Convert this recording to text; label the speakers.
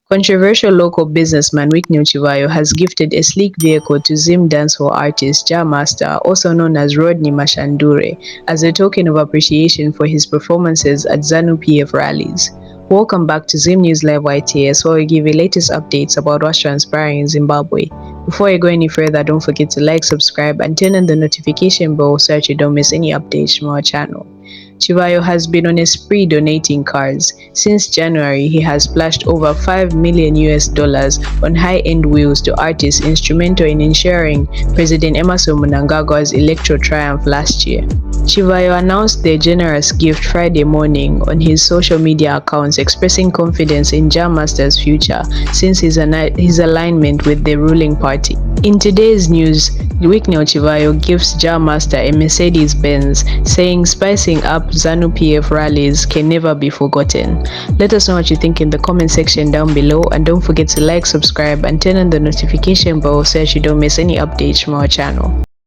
Speaker 1: Controversial local businessman Chivhayo has gifted a sleek vehicle to Zim dancehall artist Master, also known as Rodney Mashandure, as a token of appreciation for his performances at ZANU PF rallies. Welcome back to Zim News Live YTS, where we give you latest updates about what's transpiring in Zimbabwe. Before you go any further, don't forget to like, subscribe, and turn on the notification bell so that you don't miss any updates from our channel. Chivhayo has been on a spree donating cars. Since January, he has splashed over $5 million on high-end wheels to artists instrumental in ensuring President Emmerson Mnangagwa's electoral triumph last year. Chivhayo announced their generous gift Friday morning on his social media accounts, expressing confidence in Master's future since his alignment with the ruling party. In today's news, Chivhayo gifts Master a Mercedes-Benz, saying spicing up ZANU PF rallies can never be forgotten. Let us know what you think in the comment section down below, and don't forget to like, subscribe, and turn on the notification bell so that you don't miss any updates from our channel.